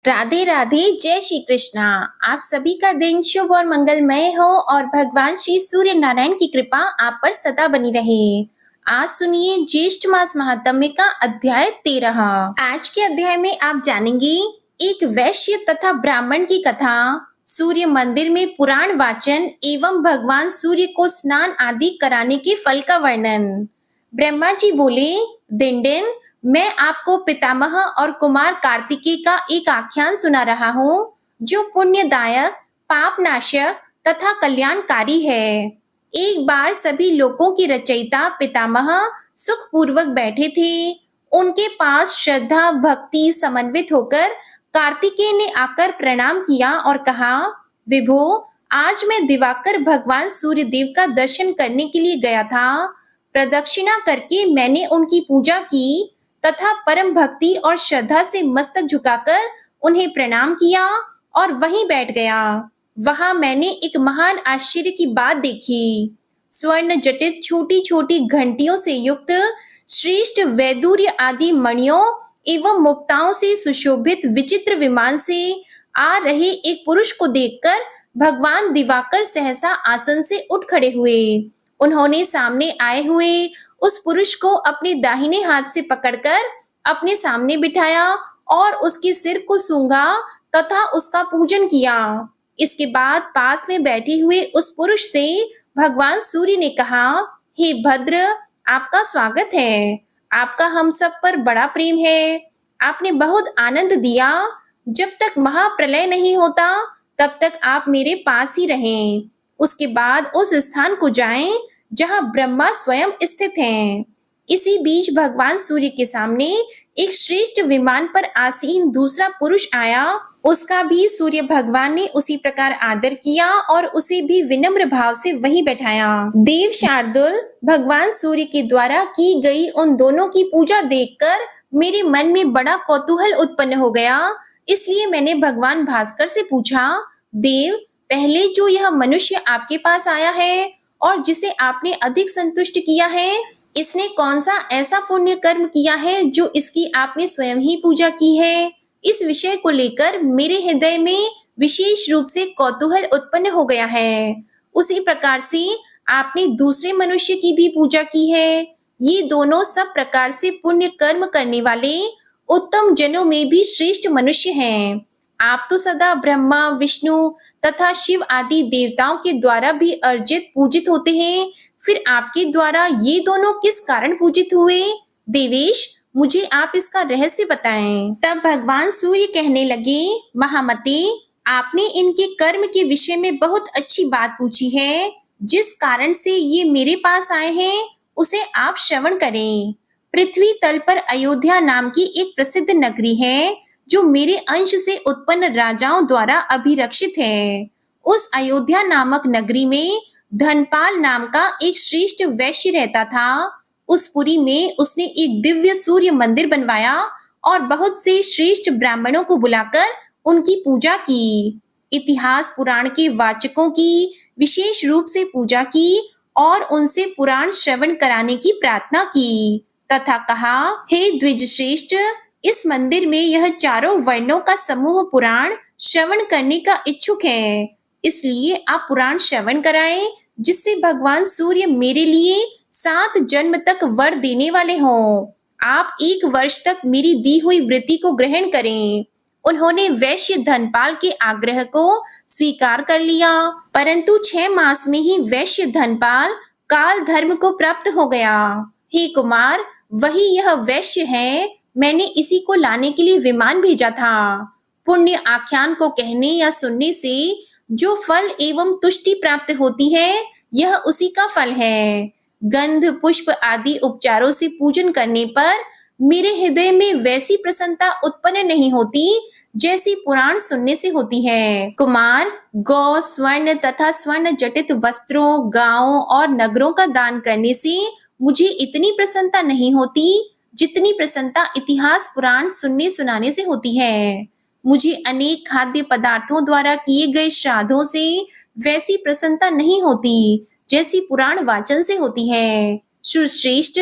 राधे राधे, जय श्री कृष्णा। आप सभी का दिन शुभ और मंगलमय हो और भगवान श्री सूर्य नारायण की कृपा आप पर सदा बनी रहे। आज सुनिए ज्येष्ठ मास महात्म्य का अध्याय 13। आज के अध्याय में आप जानेंगे एक वैश्य तथा ब्राह्मण की कथा, सूर्य मंदिर में पुराण वाचन एवं भगवान सूर्य को स्नान आदि कराने के फल का वर्णन। ब्रह्मा जी बोले, दिन मैं आपको पितामह और कुमार कार्तिकेय का एक आख्यान सुना रहा हूँ जो पुण्यदायक, पापनाशक तथा कल्याणकारी है। एक बार सभी लोकों की रचयिता पितामह सुखपूर्वक बैठे थे। उनके पास श्रद्धा भक्ति समन्वित होकर कार्तिकेय ने आकर प्रणाम किया और कहा, विभो, आज मैं दिवाकर भगवान सूर्य देव का दर्शन करने के लिए गया था। प्रदक्षिणा करके मैंने उनकी पूजा की तथा परम भक्ति और श्रद्धा से मस्तक झुकाकर उन्हें प्रणाम किया और वहीं बैठ गया। वहां मैंने एक महान आश्चर्य की बात देखी। स्वर्ण जटित छोटी छोटी घंटियों से युक्त श्रेष्ठ वैदूर्य आदि मणियों एवं मुक्ताओं से सुशोभित विचित्र विमान से आ रहे एक पुरुष को देखकर भगवान दिवाकर सहसा आसन से उठ खड़े हुए। उन्होंने सामने आए हुए उस पुरुष को अपने दाहिने हाथ से पकड़कर अपने सामने बिठाया और उसके सिर को सूंघा तथा उसका पूजन किया। इसके बाद पास में बैठे हुए उस पुरुष से भगवान सूर्य ने कहा, हे भद्र, आपका स्वागत है। आपका हम सब पर बड़ा प्रेम है। आपने बहुत आनंद दिया। जब तक महाप्रलय नहीं होता तब तक आप मेरे पास ही रहें। उसके बाद उस स्थान को जाएं जहां ब्रह्मा स्वयं स्थित हैं। इसी बीच भगवान सूर्य के सामने एक श्रेष्ठ विमान पर आसीन दूसरा पुरुष आया। उसका भी सूर्य भगवान ने उसी प्रकार आदर किया और उसे भी विनम्र भाव से वहीं बैठाया। देव शार्दुल, भगवान सूर्य के द्वारा की गई उन दोनों की पूजा देखकर मेरे मन में बड़ा कौतूहल उत्पन्न हो गया। इसलिए मैंने भगवान भास्कर से पूछा, देव, पहले जो यह मनुष्य आपके पास आया है और जिसे आपने अधिक संतुष्ट किया है, इसने कौन सा ऐसा पुण्य कर्म किया है जो इसकी आपने स्वयं ही पूजा की है? इस विषय को लेकर मेरे हृदय में विशेष रूप से कौतूहल उत्पन्न हो गया है। उसी प्रकार से आपने दूसरे मनुष्य की भी पूजा की है। ये दोनों सब प्रकार से पुण्य कर्म करने वाले उत्तम जनों में भी श्रेष्ठ मनुष्य हैं। आप तो सदा ब्रह्मा, विष्णु तथा शिव आदि देवताओं के द्वारा भी अर्जित पूजित होते हैं। फिर आपके द्वारा ये दोनों किस कारण पूजित हुए? देवेश, मुझे आप इसका रहस्य बताएं। तब भगवान सूर्य कहने लगे, महामते, आपने इनके कर्म के विषय में बहुत अच्छी बात पूछी है। जिस कारण से ये मेरे पास आए हैं उसे आप श्रवण करें। पृथ्वी तल पर अयोध्या नाम की एक प्रसिद्ध नगरी है जो मेरे अंश से उत्पन्न राजाओं द्वारा अभिरक्षित है। उस अयोध्या नामक नगरी में धनपाल नाम का एक श्रेष्ठ वैश्य रहता था। उस पुरी में उसने एक दिव्य सूर्य मंदिर बनवाया और बहुत से श्रेष्ठ ब्राह्मणों को बुलाकर उनकी पूजा की। इतिहास पुराण के वाचकों की विशेष रूप से पूजा की और उनसे पुराण श्रवण कराने की प्रार्थना की तथा कहा, हे द्विज श्रेष्ठ, इस मंदिर में यह चारों वर्णों का समूह पुराण श्रवण करने का इच्छुक है। इसलिए आप पुराण श्रवण कराएं जिससे भगवान सूर्य मेरे लिए 7 जन्म तक वर देने वाले हों। आप 1 वर्ष तक मेरी दी हुई वृत्ति को ग्रहण करें। उन्होंने वैश्य धनपाल के आग्रह को स्वीकार कर लिया, परंतु 6 मास में ही वैश्य धनपाल काल धर्म को प्राप्त हो गया। हे कुमार, वही यह वैश्य है। मैंने इसी को लाने के लिए विमान भेजा था। पुण्य आख्यान को कहने या सुनने से जो फल एवं तुष्टि प्राप्त होती है, यह उसी का फल है। गंध पुष्प आदि उपचारों से पूजन करने पर मेरे हृदय में वैसी प्रसन्नता उत्पन्न नहीं होती जैसी पुराण सुनने से होती है। कुमार, गौ, स्वर्ण तथा स्वर्ण जटित वस्त्रों, गांवों और नगरों का दान करने से मुझे इतनी प्रसन्नता नहीं होती जितनी प्रसन्नता इतिहास पुराण सुनने सुनाने से होती है। मुझे अनेक खाद्य पदार्थों द्वारा किए गए श्राद्धों से वैसी प्रसन्नता नहीं होती जैसी पुराण वाचन से होती है। श्रेष्ठ,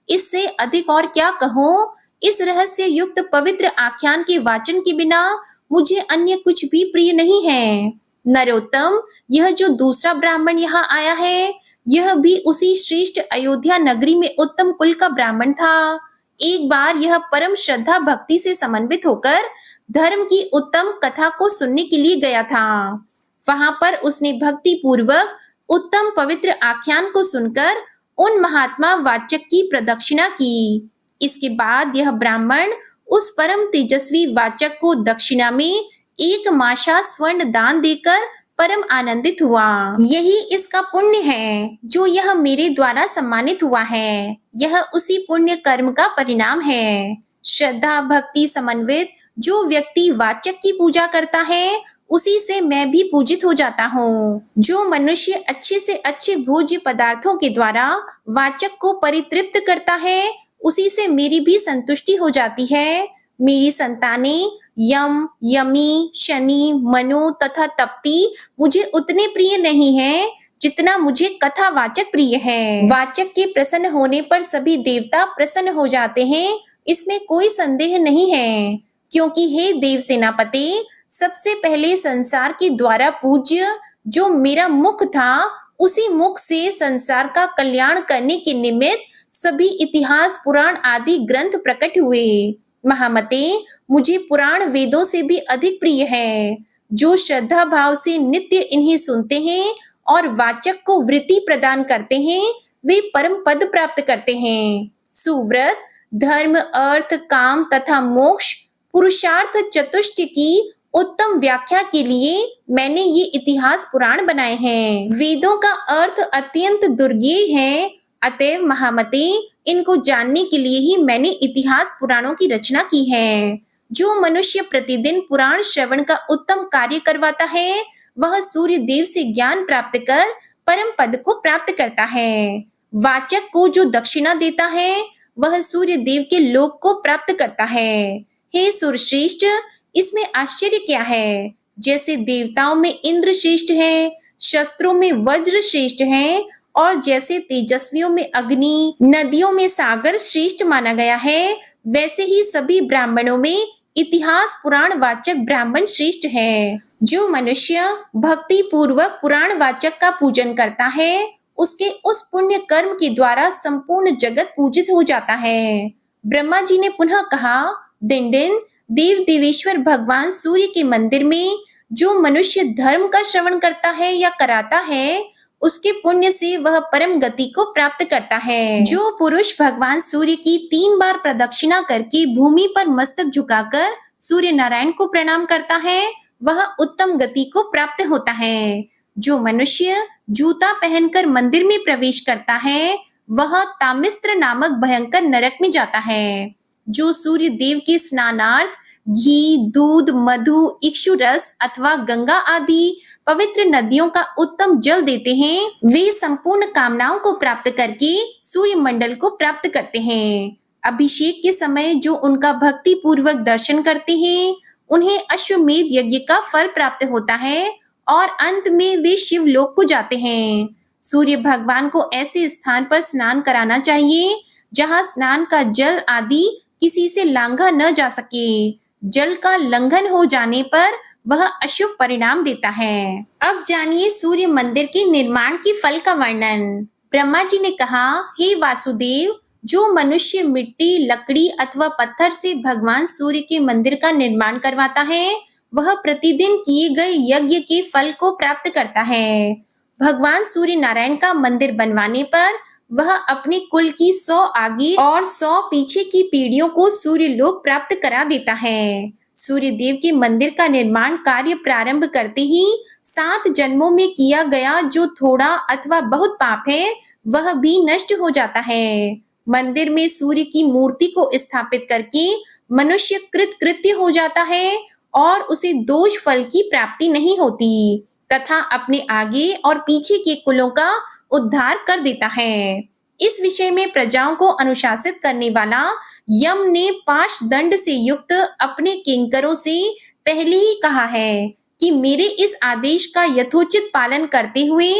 इससे अधिक और क्या कहूं? इस रहस्य युक्त पवित्र आख्यान के वाचन के बिना मुझे अन्य कुछ भी प्रिय नहीं है। नरोत्तम, यह जो दूसरा ब्राह्मण यहाँ आया है, यह भी उसी श्रेष्ठ अयोध्या नगरी में उत्तम कुल का ब्राह्मण था। एक बार यह परम श्रद्धा भक्ति से समन्वित होकर धर्म की उत्तम कथा को सुनने के लिए गया था। वहां पर उसने भक्ति पूर्वक उत्तम पवित्र आख्यान को सुनकर उन महात्मा वाचक की प्रदक्षिणा की। इसके बाद यह ब्राह्मण उस परम तेजस्वी वाचक को दक्षिणा में एक माशा स्वर्ण दान देकर परम आनंदित हुआ। यही इसका पुण्य है जो यह मेरे द्वारा सम्मानित हुआ है। यह उसी पुण्य कर्म का परिणाम है। श्रद्धा भक्ति समन्वित जो व्यक्ति वाचक की पूजा करता है, उसी से मैं भी पूजित हो जाता हूँ। जो मनुष्य अच्छे से अच्छे भोज्य पदार्थों के द्वारा वाचक को परितृप्त करता है, उसी से मेरी भी संतुष्टि हो जाती है। मेरी संतानें यम, यमी, शनि, मनु तथा तप्ती मुझे उतने प्रिय नहीं हैं जितना मुझे कथावाचक प्रिय है। वाचक के प्रसन्न होने पर सभी देवता प्रसन्न हो जाते हैं, इसमें कोई संदेह नहीं है, क्योंकि हे देव सेनापति, सबसे पहले संसार के द्वारा पूज्य जो मेरा मुख था, उसी मुख से संसार का कल्याण करने के निमित्त सभी इतिहास पुराण आदि ग्रंथ प्रकट हुए। महामते, मुझे पुराण वेदों से भी अधिक प्रिय है। जो श्रद्धा भाव से नित्य इन्हें सुनते हैं और वाचक को वृत्ति प्रदान करते हैं, वे परम पद प्राप्त करते हैं। सुव्रत, धर्म, अर्थ, काम तथा मोक्ष पुरुषार्थ चतुष्टय की उत्तम व्याख्या के लिए मैंने ये इतिहास पुराण बनाए हैं। वेदों का अर्थ अत्यंत दुर्गेय है, अतएव महामते, इनको जानने के लिए ही मैंने इतिहास पुराणों की रचना की है। जो मनुष्य प्रतिदिन पुराण श्रवण का उत्तम कार्य करवाता है, वह सूर्य देव से ज्ञान प्राप्त कर परम पद को प्राप्त करता है। वाचक को जो दक्षिणा देता है, वह सूर्य देव के लोक को प्राप्त करता है। हे सुरश्रेष्ठ, इसमें आश्चर्य क्या है? जैसे देवताओं में इंद्र श्रेष्ठ है, शस्त्रों में वज्र श्रेष्ठ है, और जैसे तेजस्वियों में अग्नि, नदियों में सागर श्रेष्ठ माना गया है, वैसे ही सभी ब्राह्मणों में इतिहास पुराण वाचक ब्राह्मण श्रेष्ठ है। जो मनुष्य भक्ति पूर्वक पुराण वाचक का पूजन करता है, उसके उस पुण्य कर्म के द्वारा संपूर्ण जगत पूजित हो जाता है। ब्रह्मा जी ने पुनः कहा, दिन देव देवेश्वर भगवान सूर्य के मंदिर में जो मनुष्य धर्म का श्रवण करता है या कराता है, उसके पुण्य से वह परम गति को प्राप्त करता है। जो पुरुष भगवान सूर्य की 3 बार प्रदक्षिणा करके भूमि पर मस्तक झुकाकर सूर्य नारायण को प्रणाम करता है, वह उत्तम गति को प्राप्त होता है। जो मनुष्य जूता पहनकर मंदिर में प्रवेश करता है, वह तामिस्त्र नामक भयंकर नरक में जाता है। जो सूर्य देव के स्नानार्थ घी, दूध, मधु, इक्षु रस अथवा गंगा आदि पवित्र नदियों का उत्तम जल देते हैं, वे संपूर्ण कामनाओं को प्राप्त करके सूर्य मंडल को प्राप्त करते हैं। अभिषेक के समय जो उनका भक्ति पूर्वक दर्शन करते हैं, उन्हें अश्वमेध यज्ञ का फल प्राप्त होता है और अंत में वे शिवलोक को जाते हैं। सूर्य भगवान को ऐसे स्थान पर स्नान कराना चाहिए जहाँ स्नान का जल आदि किसी से लांघा न जा सके। जल का लंघन हो जाने पर वह अशुभ परिणाम देता है। अब जानिए सूर्य मंदिर के निर्माण के फल का वर्णन। ब्रह्मा जी ने कहा, हे वासुदेव, जो मनुष्य मिट्टी, लकड़ी अथवा पत्थर से भगवान सूर्य के मंदिर का निर्माण करवाता है, वह प्रतिदिन किए गए यज्ञ के फल को प्राप्त करता है। भगवान सूर्य नारायण का मंदिर बनवाने पर वह अपने कुल की 100 आगे और 100 पीछे की पीढ़ियों को सूर्य लोक प्राप्त करा देता है। सूर्य देव के मंदिर का निर्माण कार्य प्रारंभ करते ही 7 जन्मों में किया गया जो थोड़ा अथवा बहुत पाप है, वह भी नष्ट हो जाता है। मंदिर में सूर्य की मूर्ति को स्थापित करके मनुष्य कृतकृत्य हो जाता है और उसे दोष फल की प्राप्ति नहीं होती तथा अपने आगे और पीछे के कुलों का उद्धार कर देता है। इस विषय में प्रजाओं को अनुशासित करने वाला यम ने 5 दंड से युक्त अपने किंकरों से पहले ही कहा है कि मेरे इस आदेश का यथोचित पालन करते हुए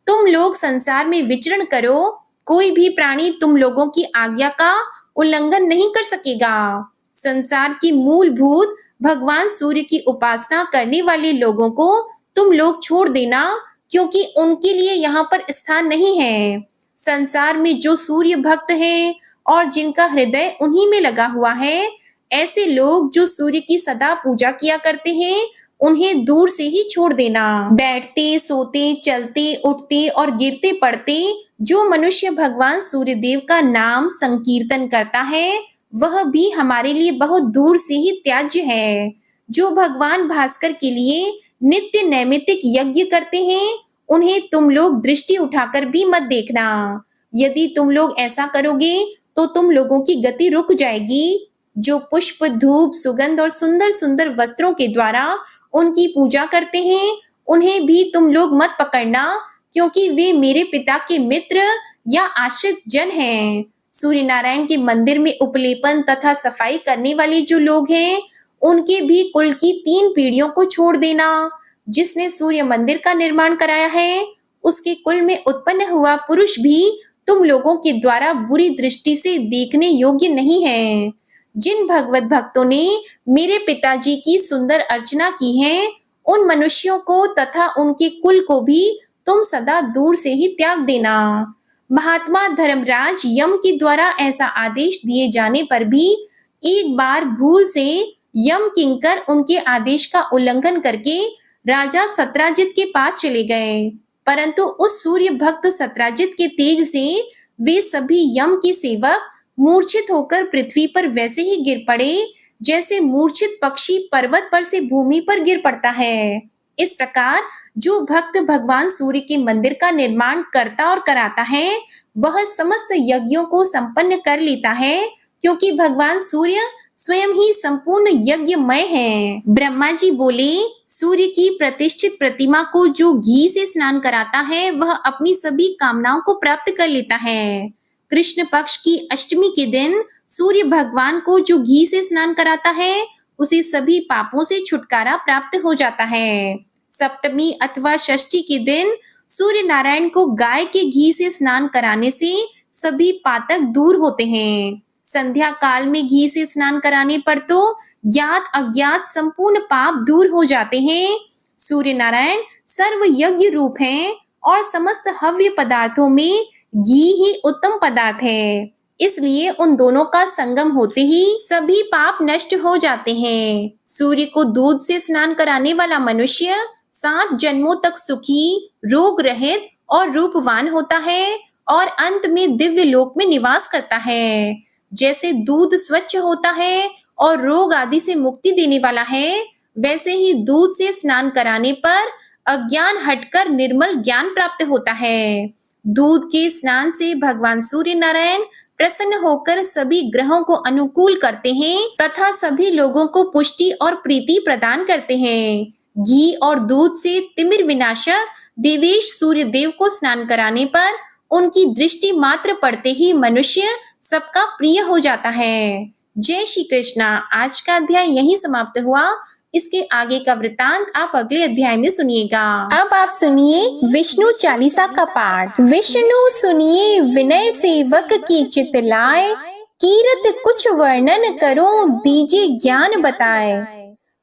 तुम लोग संसार में विचरण करो। कोई भी प्राणी तुम लोगों की आज्ञा का उल्लंघन नहीं कर सकेगा। संसार की मूलभूत भगवान सूर्य की उपासना करने वाले लोगों को तुम लोग छोड़ देना, क्योंकि उनके लिए यहाँ पर स्थान नहीं है। संसार में जो सूर्य भक्त हैं और जिनका हृदय उन्हीं में लगा हुआ है, ऐसे लोग जो सूर्य की सदा पूजा किया करते हैं, उन्हें दूर से ही छोड़ देना। बैठते, सोते, चलते, उठते और गिरते पड़ते जो मनुष्य भगवान सूर्य देव का नाम संकीर्तन करता है, वह भी हमारे लिए बहुत दूर से ही त्याज्य है। जो भगवान भास्कर के लिए नित्य नैमित्तिक यज्ञ करते हैं, उन्हें तुम लोग दृष्टि उठाकर भी मत देखना। यदि तुम लोग ऐसा करोगे तो तुम लोगों की गति रुक जाएगी। जो पुष्प, धूप, सुगंध और सुंदर सुंदर वस्त्रों के द्वारा उनकी पूजा करते हैं, उन्हें भी तुम लोग मत पकड़ना, क्योंकि वे मेरे पिता के मित्र या आश्रित जन हैं। सूर्य नारायण के मंदिर में उपलेपन तथा सफाई करने वाले जो लोग हैं, उनके भी कुल की 3 पीढ़ियों को छोड़ देना। जिसने सूर्य मंदिर का निर्माण कराया है, उसके कुल में उत्पन्न हुआ पुरुष भी तुम लोगों के द्वारा बुरी दृष्टि से देखने योग्य नहीं है। जिन भगवत भक्तों ने मेरे पिताजी की सुंदर अर्चना की है, उन मनुष्यों को तथा उनके कुल को भी तुम सदा दूर से ही त्याग देना। महात्मा धर्मराज यम के द्वारा ऐसा आदेश दिए जाने पर भी एक बार भूल से यम किंकर उनके आदेश का उल्लंघन करके राजा सत्राजित के पास चले गए, परंतु उस सूर्य भक्त सत्राजित के तेज से वे सभी यम के सेवक मूर्छित होकर पृथ्वी पर वैसे ही गिर पड़े, जैसे मूर्छित पक्षी पर्वत पर से भूमि पर गिर पड़ता है। इस प्रकार जो भक्त भगवान सूर्य के मंदिर का निर्माण करता और कराता है, वह समस्त यज्ञों को संपन्न कर लेता है, क्योंकि भगवान सूर्य स्वयं ही संपूर्ण यज्ञमय है। ब्रह्मा जी बोले, सूर्य की प्रतिष्ठित प्रतिमा को जो घी से स्नान कराता है, वह अपनी सभी कामनाओं को प्राप्त कर लेता है। कृष्ण पक्ष की अष्टमी के दिन सूर्य भगवान को जो घी से स्नान कराता है, उसे सभी पापों से छुटकारा प्राप्त हो जाता है। सप्तमी अथवा षष्ठी के दिन सूर्य नारायण को गाय के घी से स्नान कराने से सभी पातक दूर होते हैं। संध्या काल में घी से स्नान कराने पर तो ज्ञात अज्ञात संपूर्ण पाप दूर हो जाते हैं। सूर्य नारायण सर्व यज्ञ रूप हैं और समस्त हव्य पदार्थों में घी ही उत्तम पदार्थ है, इसलिए उन दोनों का संगम होते ही सभी पाप नष्ट हो जाते हैं। सूर्य को दूध से स्नान कराने वाला मनुष्य 7 जन्मों तक सुखी, रोग रहित और रूपवान होता है और अंत में दिव्य लोक में निवास करता है। जैसे दूध स्वच्छ होता है और रोग आदि से मुक्ति देने वाला है, वैसे ही दूध से स्नान कराने पर अज्ञान हटकर निर्मल ज्ञान प्राप्त होता है। दूध के स्नान से भगवान सूर्य नारायण प्रसन्न होकर सभी ग्रहों को अनुकूल करते हैं तथा सभी लोगों को पुष्टि और प्रीति प्रदान करते हैं। घी और दूध से तिमिर विनाशक देवेश सूर्य देव को स्नान कराने पर उनकी दृष्टि मात्र पड़ते ही मनुष्य सबका प्रिय हो जाता है। जय श्री कृष्णा। आज का अध्याय यहीं समाप्त हुआ। इसके आगे का वृतांत आप अगले अध्याय में सुनिएगा। अब आप सुनिए विष्णु चालीसा का पाठ। विष्णु सुनिए विनय सेवक की चित लाए, कीरत कुछ वर्णन करो दीजिए ज्ञान बताए।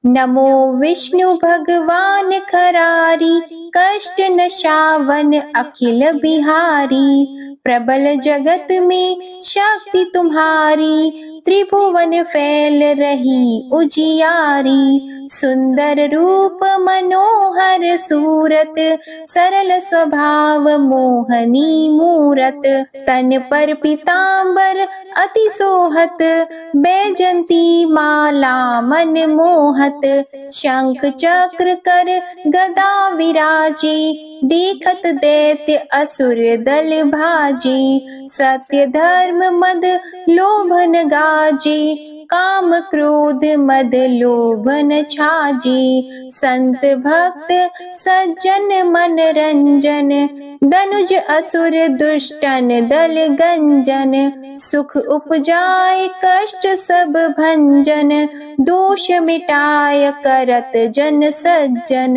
नमो विष्णु भगवान खरारी, कष्ट नशावन अखिल बिहारी। प्रबल जगत में शक्ति तुम्हारी, त्रिभुवन फैल रही उजियारी। सुंदर रूप मनोहर सूरत, सरल स्वभाव मोहनी मूरत। तन पर पीतांबर अति सोहत, बैजंती माला मन मोहत। शंख चक्र कर गदा विराजे, देखत दैत्य असुर दल भाजे। सत्य धर्म मद लोभन गाजे, काम क्रोध मद लोभ न छाजे। संत भक्त सज्जन मन रंजन, दनुज असुर दुष्टन दल गंजन। सुख उपजाय कष्ट सब भंजन, दोष मिटाय करत जन सज्जन।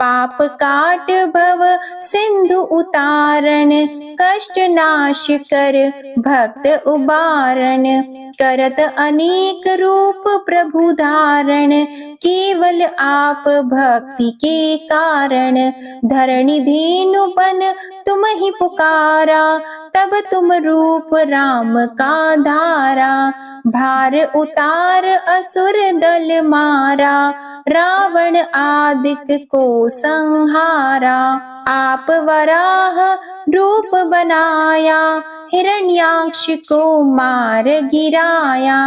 पाप काट भव सिंधु उतारण, कष्ट नाश कर भक्त उबारण। करत अनेक रूप प्रभु धारण, केवल आप भक्ति के कारण। धरणी धेनु बन तुम ही पुकारा, तब तुम रूप राम का धारा। भार उतार असुर दल मारा, रावण आदिक को संहारा। आप वराह रूप बनाया, हिरण्याक्ष को मार गिराया।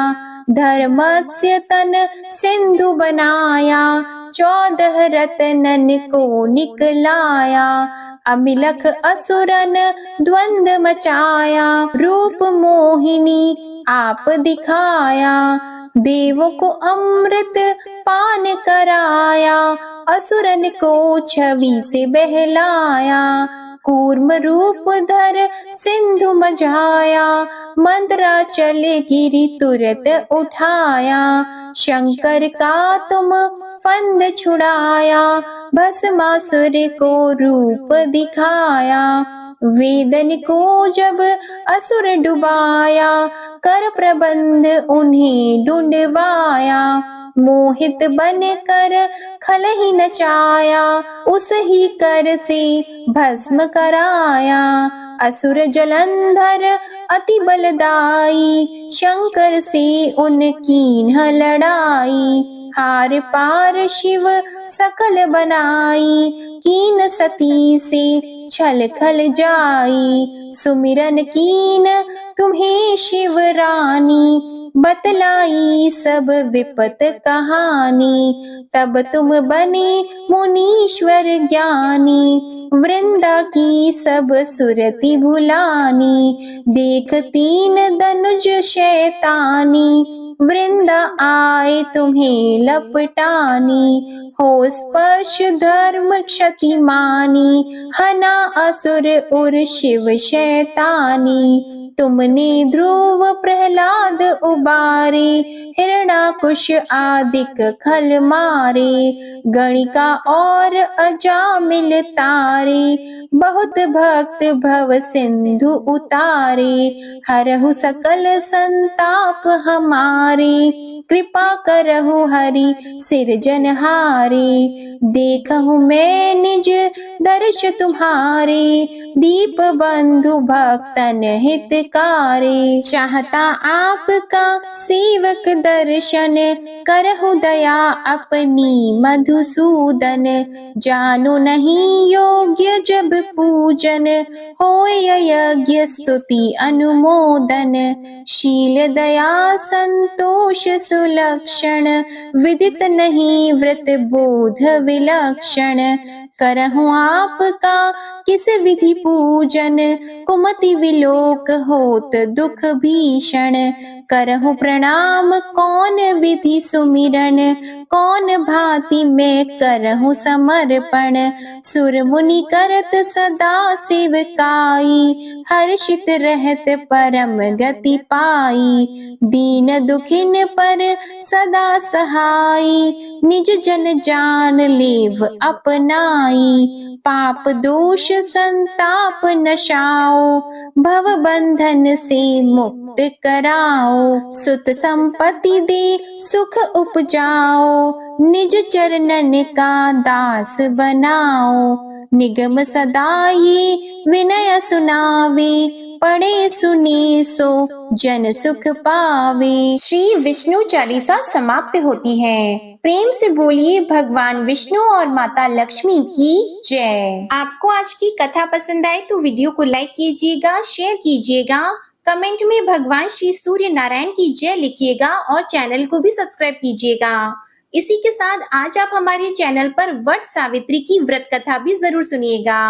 धर्मस्य तन सिंधु बनाया, 14 रत्नन को निकलाया। अमिलख असुरन द्वंद मचाया, रूप मोहिनी आप दिखाया। देवों को अमृत पान कराया, असुरन को छवि से बहलाया। कूर्म रूप धर सिंधु मझाया, मंदराचल गिरि तुरत उठाया। शंकर का तुम फंद छुड़ाया, भस्मासुर को रूप दिखाया। वेदन को जब असुर डुबाया, कर प्रबंध उन्हें ढूंढवाया। मोहित बन कर खल ही नचाया, उस ही कर से भस्म कराया। असुर जलंधर अति बलदाई, शंकर से उनकी न लड़ाई। हार पार शिव सकल बनाई, कीन सती से छल खल जाई। सुमिरन कीन तुम्हें शिव रानी, बतलाई सब विपत कहानी। तब तुम बने मुनीश्वर ज्ञानी, वृंदा की सब सुरति भुलानी। देख 3 धनुज शैतानी, वृंदा आए तुम्हें लपटानी। हो स्पर्श धर्म क्षति मानी, हना असुर उर शिव शैतानी। तुमने ध्रुव प्रहलाद उबारे, हिरणाकुश आदिक खल मारे। गणिका और अजामिल तारे, बहुत भक्त भव सिंधु उतारे। हरहु सकल संताप हमारे, कृपा करहु हरि सिरजनहारे। देखहु मैं निज दर्श तुम्हारे, दीप बंधु भक्तन हितकारे। चाहता आपका सेवक दर्शन, करहु दया अपनी मधुसूदन। जानो नहीं योग्य जब पूजन, होय यज्ञ स्तुति अनुमोदन। शील दया संतोष सुलक्षण, विदित नहीं व्रत बोध विलक्षण। करहु आपका किस विधि पूजन, कुमति विलोक होत दुख भीषण। करहु प्रणाम कौन विधि सुमिरन, कौन भांति मैं करहु समर्पण। सुर मुनि करत सदा सेवकाई, हर्षित रहत परम गति पाई। दीन दुखिन पर सदा सहाई, निज जन जान लेव अपनाई। पाप दोष संताप नशाओ, भव बंधन से मुक्त कराओ। सुत संपत्ति दे सुख उपजाओ, निज चरणन का दास बनाओ। निगम सदा ये विनय सुनावे, पढ़े सुने सो जन सुख पावे। श्री विष्णु चालीसा समाप्त होती है। प्रेम से बोलिए भगवान विष्णु और माता लक्ष्मी की जय। आपको आज की कथा पसंद आए तो वीडियो को लाइक कीजिएगा, शेयर कीजिएगा, कमेंट में भगवान श्री सूर्य नारायण की जय लिखिएगा और चैनल को भी सब्सक्राइब कीजिएगा। इसी के साथ आज आप हमारे चैनल पर वट सावित्री की व्रत कथा भी जरूर सुनिएगा।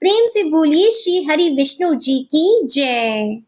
प्रेम से बोलिए श्री हरि विष्णु जी की जय।